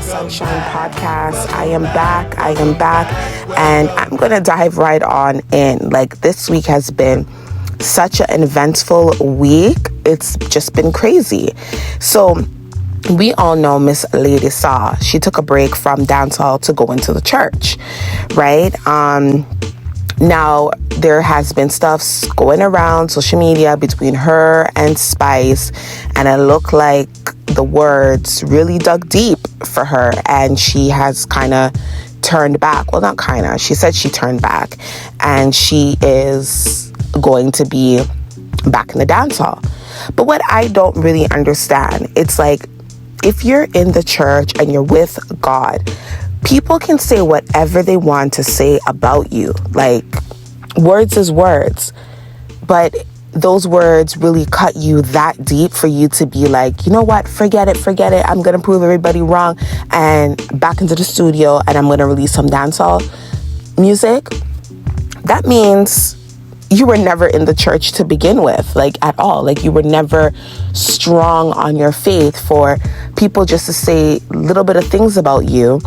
Sunshine Podcast. I am back, and I'm going to dive right on in. Like, this week has been such an eventful week. It's just been crazy. So, we all know Miss Lady Saw. She took a break from dancehall to go into the church, right? Now, there has been stuff going around social media between her and Spice, and it looked like the words really dug deep for her, and she has kind of turned back. Well, not kind of. She said she turned back, and she is going to be back in the dancehall. But what I don't really understand, it's like, if you're in the church and you're with God, people can say whatever they want to say about you. Like, words is words. But those words really cut you that deep for you to be like, you know what? Forget it. I'm going to prove everybody wrong and back into the studio, and I'm going to release some dancehall music. That means you were never in the church to begin with, like, at all. Like, you were never strong on your faith for people just to say a little bit of things about you,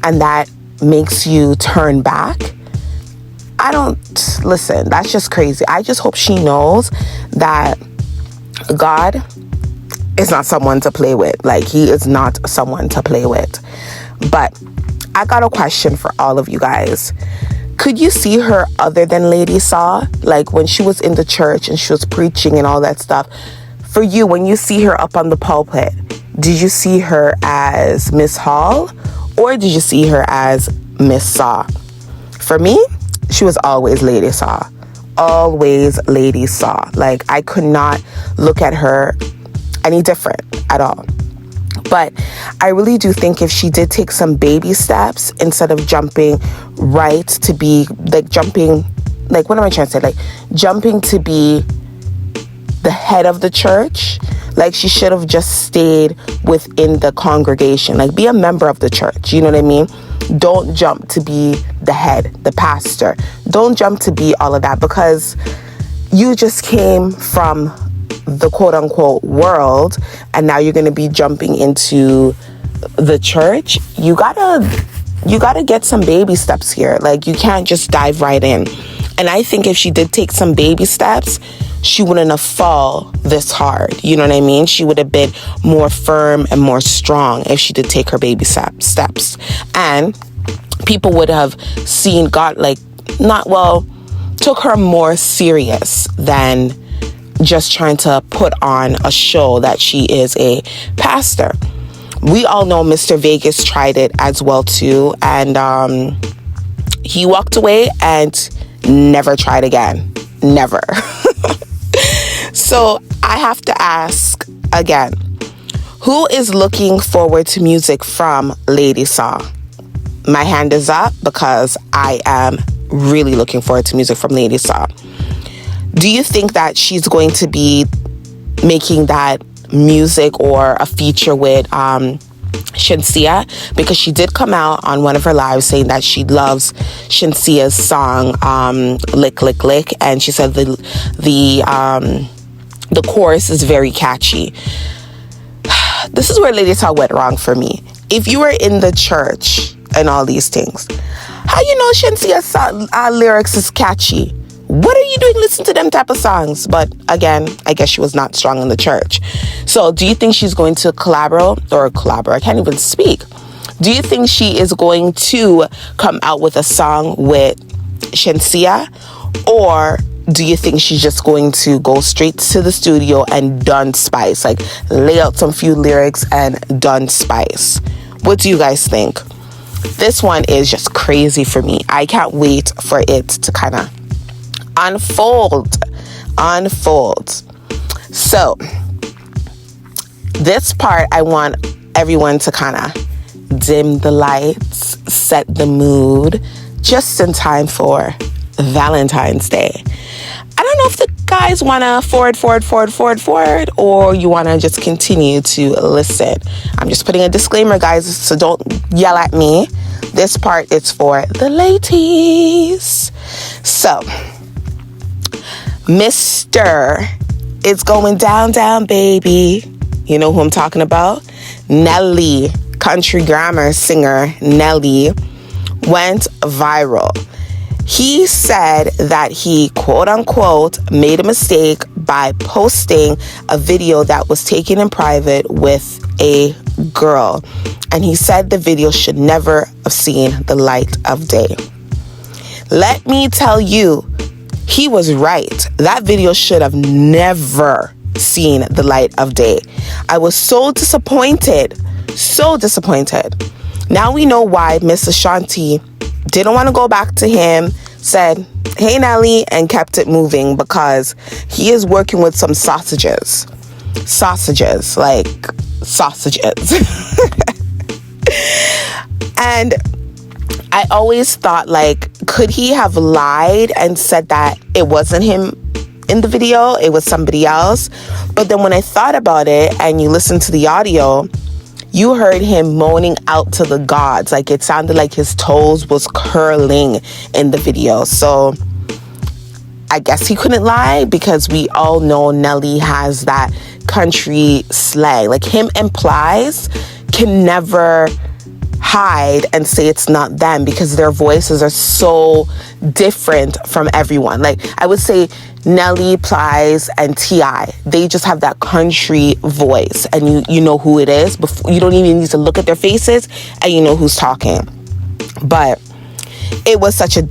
and that makes you turn back. Listen, that's just crazy. I just hope she knows that God is not someone to play with. Like, he is not someone to play with. But I got a question for all of you guys. Could you see her other than Lady Saw? Like, when she was in the church and she was preaching and all that stuff. For you, when you see her up on the pulpit, did you see her as Miss Hall, or did you see her as Miss Saw? For me, she was always Lady Saw. Always Lady Saw. Like, I could not look at her any different at all. But I really do think if she did take some baby steps instead of jumping right to be, like, what am I trying to say? Like, jumping to be the head of the church. Like, she should have just stayed within the congregation. Like, be a member of the church. You know what I mean? Don't jump to be the head, the pastor. Don't jump to be all of that, because you just came from the quote-unquote world, and now you're going to be jumping into the church. You gotta get some baby steps here. Like, you can't just dive right in. And I think if she did take some baby steps, she wouldn't have fall this hard. You know what I mean? She would have been more firm and more strong if she did take her baby steps. And people would have seen God, took her more serious than just trying to put on a show that she is a pastor. We all know Mr. Vegas tried it as well too, and he walked away and never tried again. Never. So I have to ask again, who is looking forward to music from Lady Saw? My hand is up because I am really looking forward to music from Lady Saw. Do you think that she's going to be making that music or a feature with Shenseea? Because she did come out on one of her lives saying that she loves Shenseea's song Lick Lick Lick, and she said the chorus is very catchy. This is where Lady Saw went wrong for me. If you were in the church and all these things, how you know Shenseea's lyrics is catchy? What are you doing listening to them type of songs? But again, I guess she was not strong in the church. So do you think she's going to collaborate? I can't even speak. Do you think she is going to come out with a song with Shenseea? Or do you think she's just going to go straight to the studio and done Spice? Like, lay out some few lyrics and done Spice. What do you guys think? This one is just crazy for me. I can't wait for it to kind of unfold. So this part, I want everyone to kind of dim the lights, set the mood, just in time for Valentine's Day. I don't know if the guys want to forward, or you want to just continue to listen. I'm just putting a disclaimer, guys, so don't yell at me. This part is for the ladies. So, Mr. It's going down, baby. You know who I'm talking about? Nelly, country grammar singer Nelly, went viral. He said that he, quote unquote, made a mistake by posting a video that was taken in private with a girl. And he said the video should never have seen the light of day. Let me tell you, he was right. That video should have never seen the light of day. I was so disappointed. So disappointed. Now we know why Miss Ashanti didn't want to go back to him, said, "Hey, Nelly," and kept it moving, because he is working with some sausages. Sausages, like sausages. And I always thought, like, could he have lied and said that it wasn't him in the video, it was somebody else? But then when I thought about it and you listen to the audio, you heard him moaning out to the gods. Like, it sounded like his toes was curling in the video. So I guess he couldn't lie, because we all know Nelly has that country slang. Like, him and Plies can never hide and say it's not them, because their voices are so different from everyone. Like, I would say Nelly, Plies, and T.I., they just have that country voice, and you know who it is. Before, you don't even need to look at their faces, and you know who's talking. But it was such a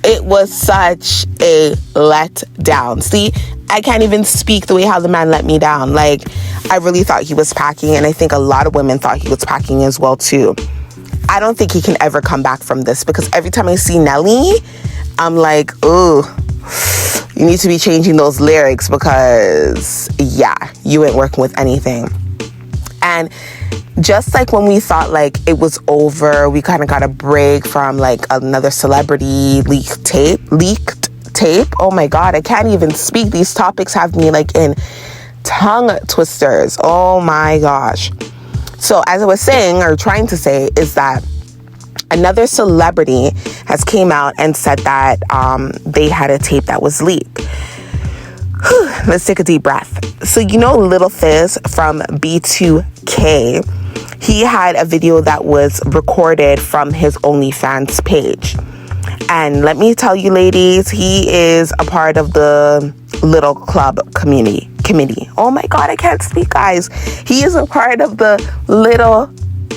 it was such a letdown. See, I can't even speak the way how the man let me down. Like, I really thought he was packing, and I think a lot of women thought he was packing as well too. I don't think he can ever come back from this, because every time I see Nelly, I'm like, ooh, you need to be changing those lyrics, because yeah, you ain't working with anything. And just like when we thought like it was over, we kind of got a break from like another celebrity leaked tape. Oh my God, I can't even speak. These topics have me like in tongue twisters. Oh my gosh. So as I was saying, or trying to say, is that another celebrity has came out and said that they had a tape that was leaked. Let's take a deep breath. So you know Little Fizz from B2K, he had a video that was recorded from his OnlyFans page. And let me tell you, ladies, he is a part of the Little Club committee. Oh my God, I can't speak, guys. He is a part of the Little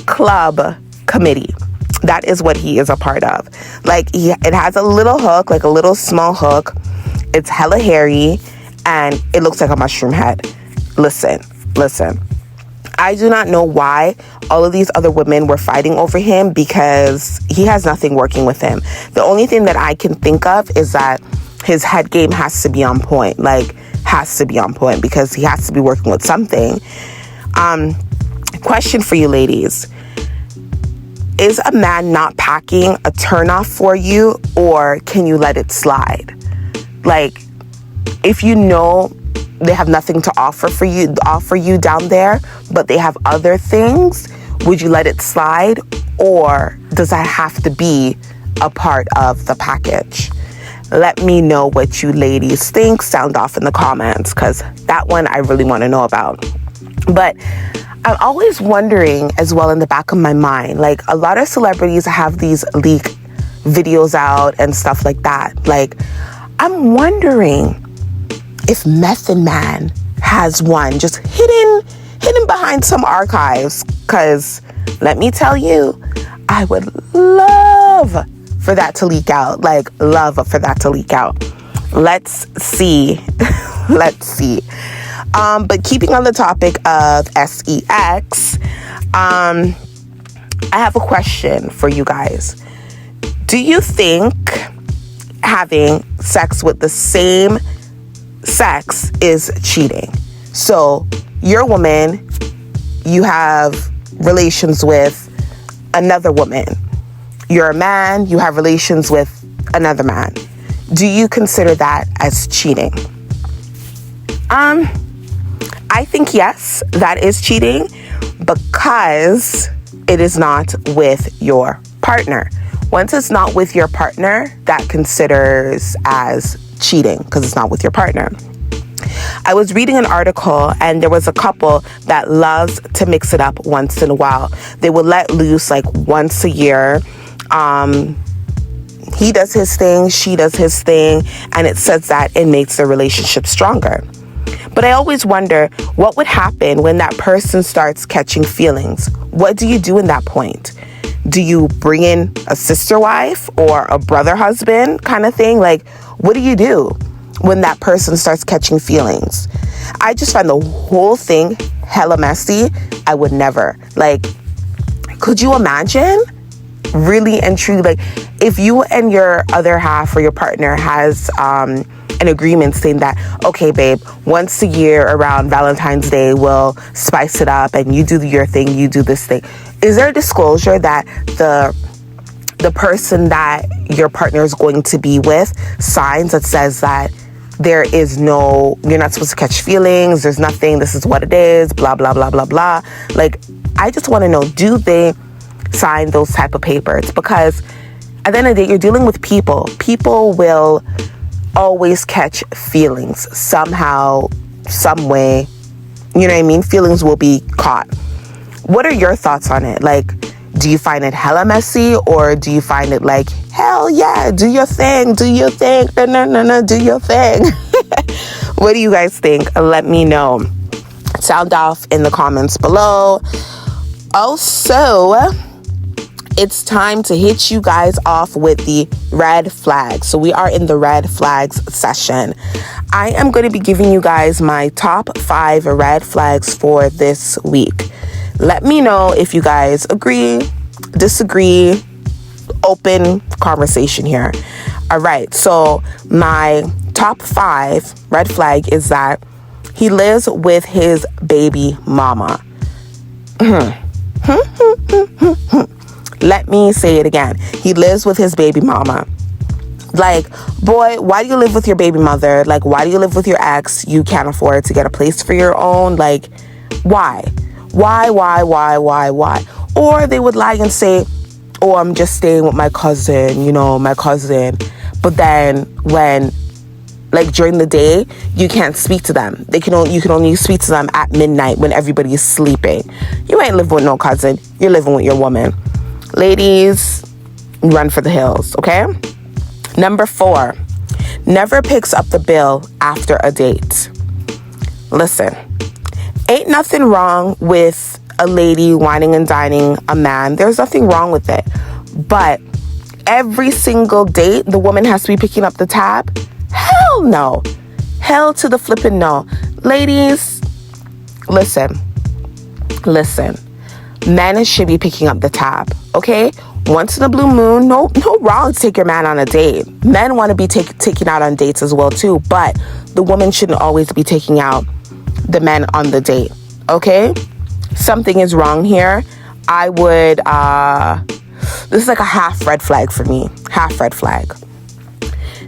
Club committee. That is what he is a part of. Like, it has a little hook, like a little small hook. It's hella hairy, and it looks like a mushroom head. Listen. I do not know why all of these other women were fighting over him, because he has nothing working with him. The only thing that I can think of is that his head game has to be on point. Like, has to be on point, because he has to be working with something. Question for you ladies. Is a man not packing a turnoff for you, or can you let it slide? Like, if you know they have nothing to offer you down there, but they have other things, would you let it slide, or does that have to be a part of the package? Let me know what you ladies think. Sound off in the comments, because that one I really want to know about. But I'm always wondering as well, in the back of my mind, like, a lot of celebrities have these leak videos out and stuff like that. Like, I'm wondering if Method Man has one just hidden behind some archives, because let me tell you, I would love for that to leak out. Like, love for that to leak out. Let's see. But keeping on the topic of sex, I have a question for you guys. Do you think having sex with the same sex is cheating? So you're a woman, you have relations with another woman. You're a man, you have relations with another man. Do you consider that as cheating? I think yes, that is cheating, because it is not with your partner. Once it's not with your partner, that considers as cheating, because it's not with your partner. I was reading an article, and there was a couple that loves to mix it up once in a while. They would let loose like once a year. He does his thing, she does his thing, and it says that it makes the relationship stronger. But I always wonder what would happen when that person starts catching feelings. What do you do in that point? Do you bring in a sister wife or a brother husband kind of thing? Like, what do you do when that person starts catching feelings? I just find the whole thing hella messy. I would never. Like, could you imagine? Really and truly, like, if you and your other half or your partner has an agreement saying that, okay, babe, once a year around Valentine's Day, we'll spice it up and you do your thing, you do this thing. Is there a disclosure that the person that your partner is going to be with signs that says that there is no, you're not supposed to catch feelings, there's nothing, this is what it is, blah, blah, blah, blah, blah. Like, I just want to know, do they sign those type of papers? Because at the end of the day, you're dealing with people. People will always catch feelings somehow, some way. You know what I mean? Feelings will be caught. What are your thoughts on it? Like, do you find it hella messy, or do you find it like, hell yeah, do your thing, do your thing, no, do your thing? What do you guys think? Let me know. Sound off in the comments below. Also, it's time to hit you guys off with the red flags. So we are in the red flags session. I am going to be giving you guys my top 5 red flags for this week. Let me know if you guys agree, disagree, open conversation here. All right. So my top 5 red flag is that he lives with his baby mama. Let me say it again. He lives with his baby mama. Like, boy, why do you live with your baby mother? Like, why do you live with your ex? You can't afford to get a place for your own. Like, why? Why? Or they would lie and say, oh, I'm just staying with my cousin, my cousin. But then when, like, during the day, you can't speak to them. You can only speak to them at midnight when everybody is sleeping. You ain't living with no cousin. You're living with your woman. Ladies, run for the hills, okay? Number 4, never picks up the bill after a date. Listen, ain't nothing wrong with a lady whining and dining a man. There's nothing wrong with it. But every single date, the woman has to be picking up the tab? Hell no. Hell to the flipping no. Ladies, listen. Men should be picking up the tab, okay? Once in a blue moon, no wrong to take your man on a date. Men want to be taken out on dates as well too, but the woman shouldn't always be taking out the men on the date, okay? Something is wrong here. I would, this is like a half red flag for me. Half red flag.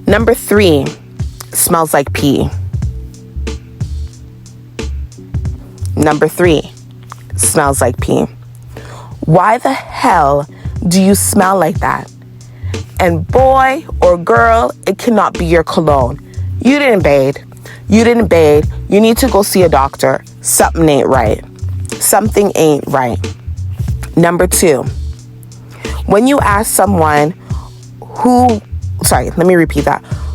Number 3, smells like pee. Number 3, smells like pee. Why the hell do you smell like that? And boy or girl, it cannot be your cologne. You didn't bathe. You need to go see a doctor. Something ain't right. Number 2, when you ask someone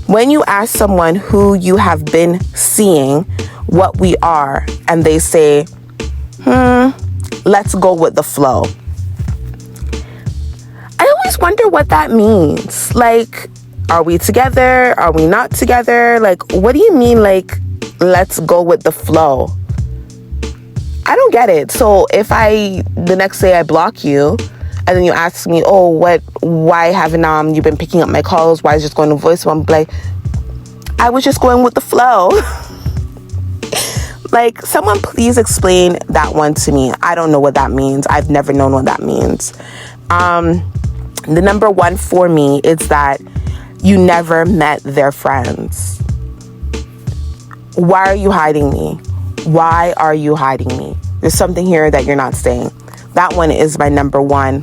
when you ask someone who you have been seeing what we are, and they say, let's go with the flow. I always wonder what that means. Like, are we together? Are we not together? Like, what do you mean, like, let's go with the flow? I don't get it. So if the next day I block you, and then you ask me, oh, why haven't you been picking up my calls? Why is it just going to voicemail? I'm like, I was just going with the flow. Like, someone please explain that one to me. I don't know what that means. I've never known what that means. The number 1 for me is that you never met their friends. Why are you hiding me? Why are you hiding me? There's something here that you're not saying. That one is my number 1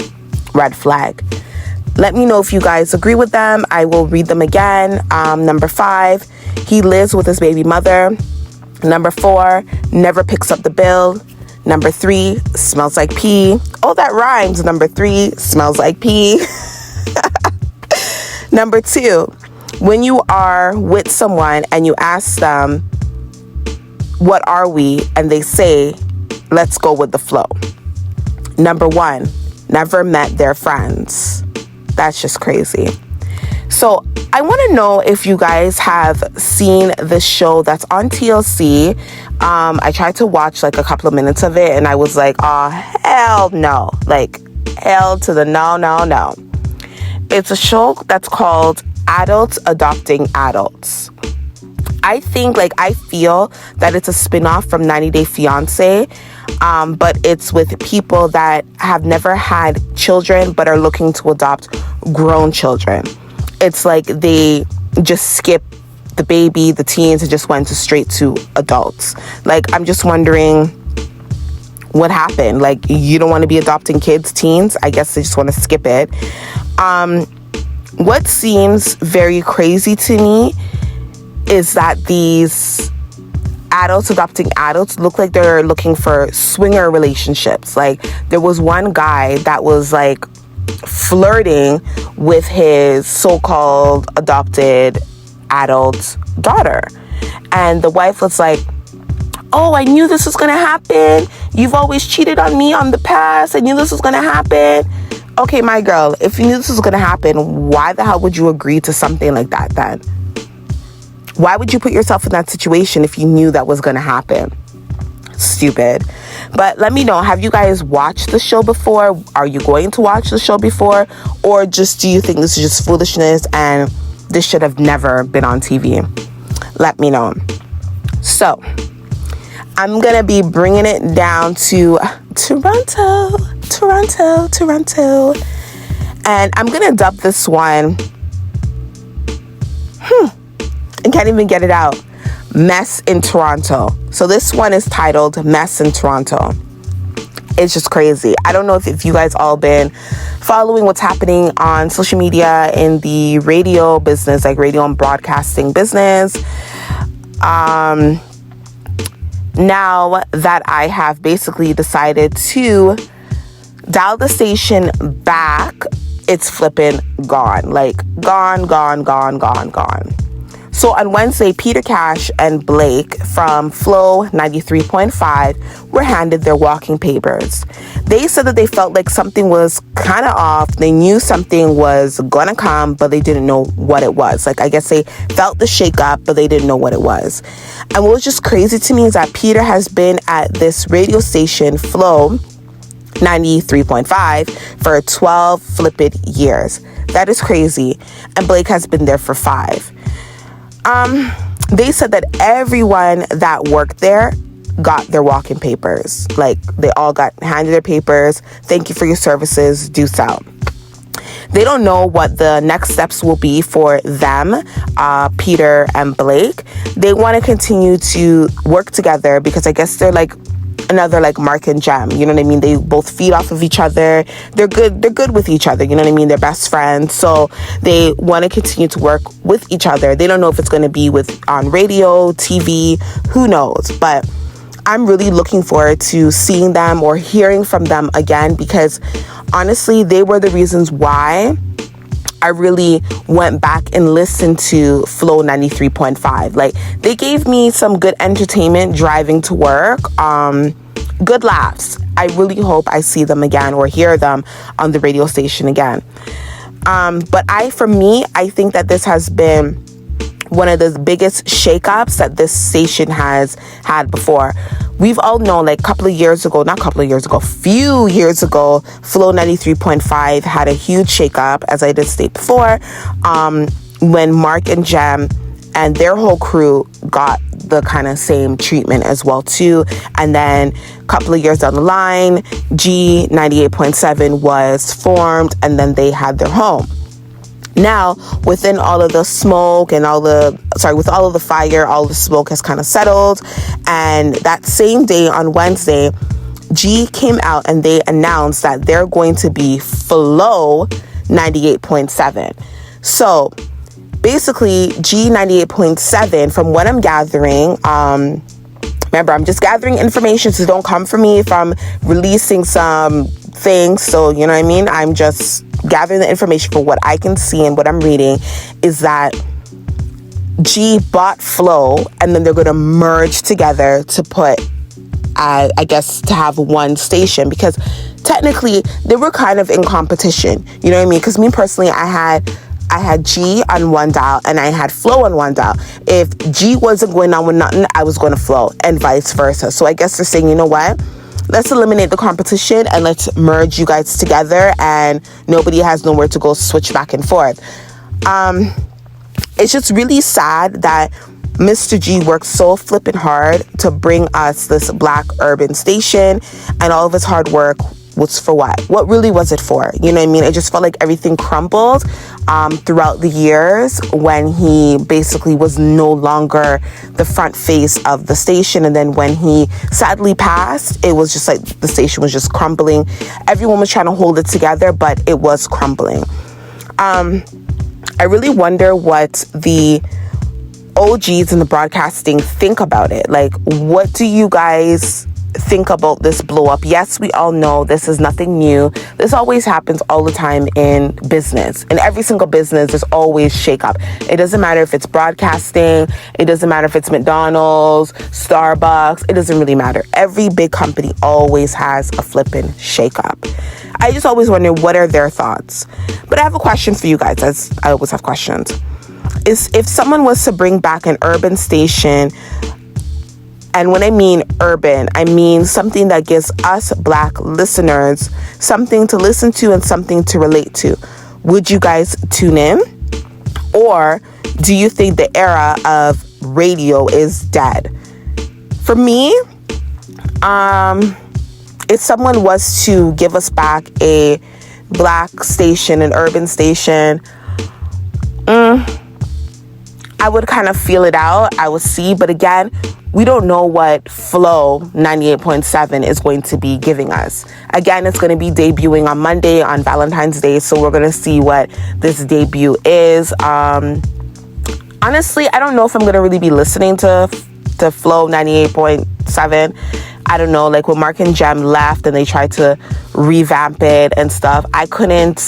red flag. Let me know if you guys agree with them. I will read them again. Number 5, he lives with his baby mother. Number 4, never picks up the bill. Number 3, smells like pee. Oh, that rhymes. Number 3, smells like pee. Number 2, when you are with someone and you ask them, what are we? And they say, let's go with the flow. Number 1, never met their friends. That's just crazy. So I want to know if you guys have seen this show that's on TLC. I tried to watch like a couple of minutes of it and I was like, oh, hell no. Like, hell to the no. It's a show that's called Adults Adopting Adults. I feel that it's a spin-off from 90 Day Fiancé, but it's with people that have never had children but are looking to adopt grown children. It's like they just skip the baby, the teens, and just went straight to adults. Like, I'm just wondering what happened. Like, you don't want to be adopting kids, teens? I guess they just want to skip it. What seems very crazy to me is that these adults adopting adults look like they're looking for swinger relationships. Like, there was one guy that was like flirting with his so-called adopted adult daughter, and the wife was like, oh, I knew this was gonna happen. You've always cheated on me on the past. I knew this was gonna happen. Okay, my girl, if you knew this was gonna happen, why the hell would you agree to something like that then? Why would you put yourself in that situation if you knew that was gonna happen? Stupid. But let me know, have you guys watched the show before? Are you going to watch the show before? Or just do you think this is just foolishness and this should have never been on TV? Let me know. So, I'm gonna be bringing it down to Toronto. And I'm gonna dub this one, I can't even get it out, Mess in Toronto. So this one is titled Mess in Toronto. It's just crazy. I don't know if you guys all been following what's happening on social media in the radio business, like radio and broadcasting business. Now that I have basically decided to dial the station back, it's flipping gone. Like, gone. So on Wednesday, Peter Cash and Blake from Flow 93.5 were handed their walking papers. They said that they felt like something was kind of off. They knew something was gonna come, but they didn't know what it was. Like, I guess they felt the shakeup, but they didn't know what it was. And what was just crazy to me is that Peter has been at this radio station, Flow 93.5, for 12 flipped years. That is crazy. And Blake has been there for 5. They said that everyone that worked there got their walking papers. Like, they all got handed their papers. Thank you for your services. Deuce out. They don't know what the next steps will be for them, Peter and Blake. They want to continue to work together because I guess they're like another like Mark and Jem, you know what I mean? They both feed off of each other. They're good with each other, you know what I mean? They're best friends, so they want to continue to work with each other. They don't know if it's going to be on radio, TV, who knows, but I'm really looking forward to seeing them or hearing from them again, because honestly, they were the reasons why I really went back and listened to Flow 93.5. Like, they gave me some good entertainment driving to work, good laughs. I really hope I see them again or hear them on the radio station again. But I think that this has been one of the biggest shakeups that this station has had before. We've all known, like, few years ago, Flow 93.5 had a huge shakeup, as I did state before, when Mark and Jem and their whole crew got the kind of same treatment as well too. And then a couple of years down the line, G 98.7 was formed, and then they had their home. Now, within all of the smoke and with all of the fire, all the smoke has kind of settled. And that same day on Wednesday, G came out and they announced that they're going to be Flow 98.7. So basically, G 98.7, from what I'm gathering, Remember, I'm just gathering information, so don't come for me if I'm releasing some things. So, you know what I mean? I'm just gathering the information for what I can see, and what I'm reading is that G bought Flow, and then they're going to merge together to put, I guess, to have one station, because technically they were kind of in competition. You know what I mean? Because me personally, I had G on one dial and I had Flow on one dial. If G wasn't going on with nothing, I was going to Flow, and vice versa. So I guess they're saying, you know what? Let's eliminate the competition and let's merge you guys together, and nobody has nowhere to go switch back and forth. It's just really sad that Mr. G worked so flippin' hard to bring us this Black urban station, and all of his hard work was for what? What really was it for? You know what I mean? It just felt like everything crumbled throughout the years when he basically was no longer the front face of the station. And then when he sadly passed, it was just like the station was just crumbling. Everyone was trying to hold it together, but it was crumbling. I really wonder what the OGs in the broadcasting think about it. Like, what do you guys think about this blow up? Yes, we all know this is nothing new. This always happens all the time in business. In every single business, there's always shakeup. It doesn't matter if it's broadcasting. It doesn't matter if it's McDonald's, Starbucks. It doesn't really matter. Every big company always has a flippin' shakeup. I just always wonder, what are their thoughts? But I have a question for you guys, as I always have questions. Is if someone was to bring back an urban station, and when I mean urban, I mean something that gives us Black listeners something to listen to and something to relate to, would you guys tune in? Or do you think the era of radio is dead? For me, if someone was to give us back a Black station, an urban station, I would kind of feel it out. I would see. But again, we don't know what Flow 98.7 is going to be giving us. Again, it's going to be debuting on Monday, on Valentine's Day. So we're going to see what this debut is. Honestly, I don't know if I'm going to really be listening to Flow 98.7. I don't know, like when Mark and Jem left and they tried to revamp it and stuff, I couldn't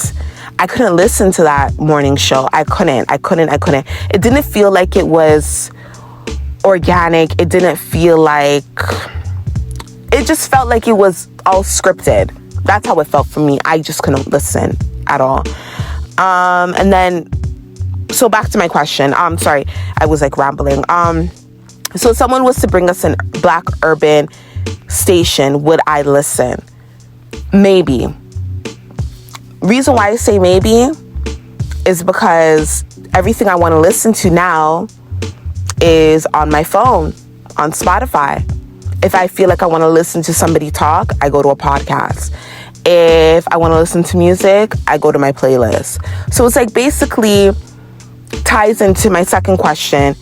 listen to that morning show. I couldn't. It didn't feel like it was organic. It didn't feel like, it just felt like it was all scripted. That's how it felt for me. I just couldn't listen at all. And then, so back to my question. Sorry, I was like rambling. So if someone was to bring us a Black urban station, would I listen? Maybe. Reason why I say maybe is because everything I want to listen to now is on my phone, on Spotify. If I feel like I want to listen to somebody talk, I go to a podcast. If I want to listen to music, I go to my playlist. So it's like basically ties into my second question.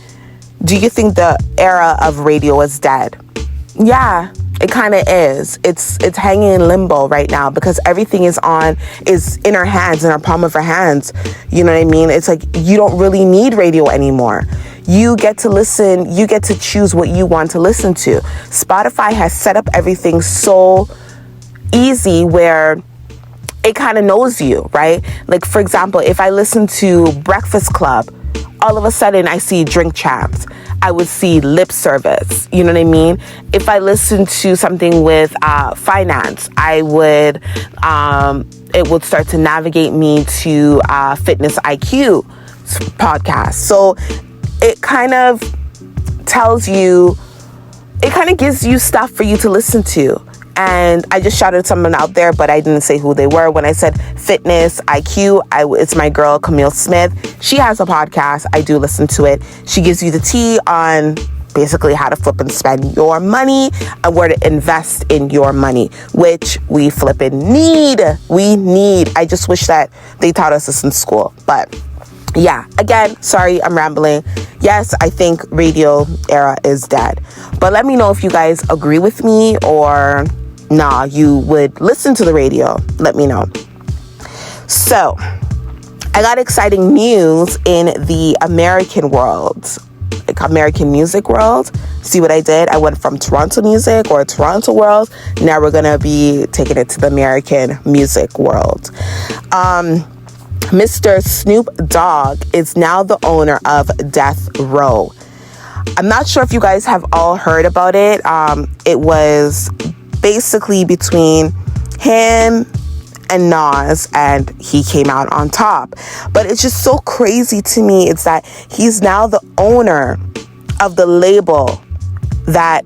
Do you think the era of radio is dead? Yeah. It kind of is. It's hanging in limbo right now because everything is in our hands, in our palm of our hands. You know what I mean? It's like you don't really need radio anymore. You get to listen. You get to choose what you want to listen to. Spotify has set up everything so easy where it kind of knows you, right? Like, for example, if I listen to Breakfast Club, all of a sudden I see Drink Champs. I would see Lip Service. You know what I mean? If I listen to something with finance, I would, it would start to navigate me to Fitness IQ podcast. So it kind of tells you, it kind of gives you stuff for you to listen to. And I just shouted someone out there, but I didn't say who they were. When I said Fitness IQ, it's my girl, Camille Smith. She has a podcast. I do listen to it. She gives you the tea on basically how to flip and spend your money and where to invest in your money, which we flipping need. We need. I just wish that they taught us this in school. But yeah, again, sorry, I'm rambling. Yes, I think radio era is dead. But let me know if you guys agree with me or nah, you would listen to the radio. Let me know. So, I got exciting news in the American world. like American music world. See what I did? I went from Toronto music or Toronto world. Now we're gonna be taking it to the American music world. Mr. Snoop Dogg is now the owner of Death Row. I'm not sure if you guys have all heard about it. It was basically between him and Nas, and he came out on top. But it's just so crazy to me. It's that he's now the owner of the label that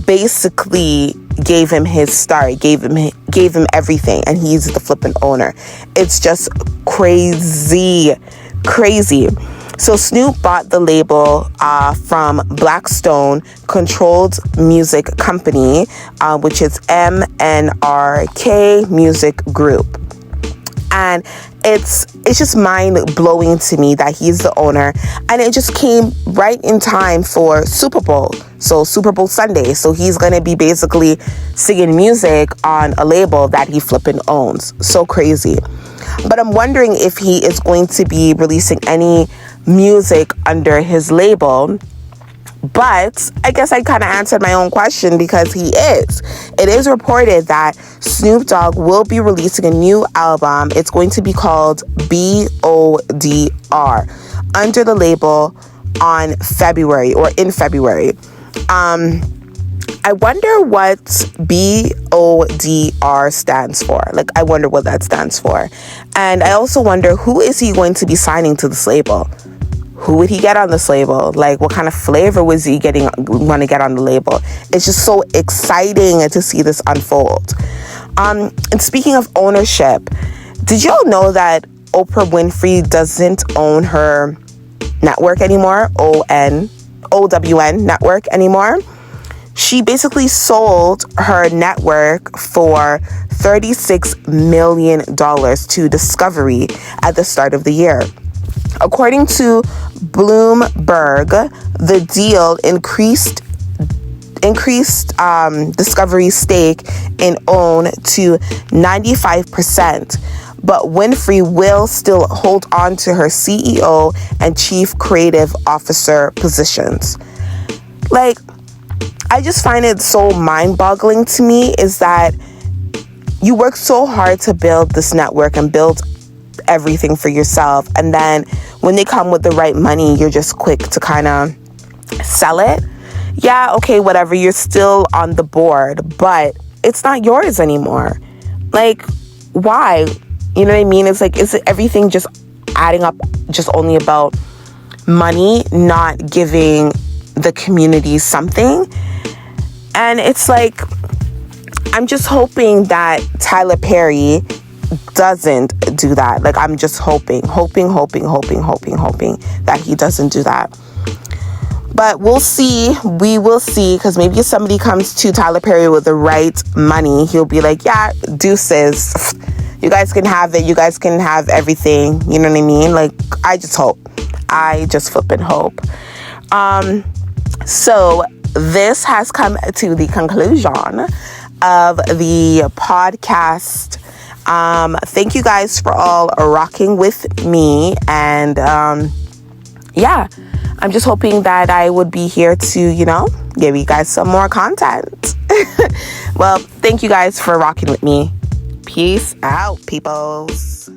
basically gave him his start, gave him everything, and he's the flipping owner. It's just crazy. So Snoop bought the label from Blackstone Controlled Music Company, which is MNRK Music Group. And it's just mind-blowing to me that he's the owner. And it just came right in time for Super Bowl. So Super Bowl Sunday. So he's going to be basically singing music on a label that he flipping owns. So crazy. But I'm wondering if he is going to be releasing any music under his label. But I guess I kind of answered my own question because he is. It is reported that Snoop Dogg will be releasing a new album. It's going to be called BODR under the label in February. I wonder what BODR stands for. Like, I wonder what that stands for. And I also wonder, who is he going to be signing to this label? Who would he get on this label? Like, what kind of flavor was he want to get on the label? It's just so exciting to see this unfold. And speaking of ownership, did y'all know that Oprah Winfrey doesn't own her network anymore? OWN network anymore? She basically sold her network for $36 million to Discovery at the start of the year. According to Bloomberg, the deal increased Discovery's stake in OWN to 95%, but Winfrey will still hold on to her CEO and Chief Creative Officer positions. Like, I just find it so mind-boggling to me is that you work so hard to build this network and build everything for yourself, and then when they come with the right money, you're just quick to kind of sell it. Yeah, okay, whatever, you're still on the board, but it's not yours anymore. Like, why? You know what I mean? It's like, is everything just adding up just only about money, not giving the community something? And it's like, I'm just hoping that Tyler Perry doesn't do that. Like, I'm just hoping that he doesn't do that. But we'll see. We will see, because maybe if somebody comes to Tyler Perry with the right money, he'll be like, yeah, deuces. You guys can have it. You guys can have everything. You know what I mean? Like, I just hope. I just flipping hope. So this has come to the conclusion of the podcast. Thank you guys for all rocking with me. And yeah, I'm just hoping that I would be here to, give you guys some more content. Well, thank you guys for rocking with me. Peace out, peoples.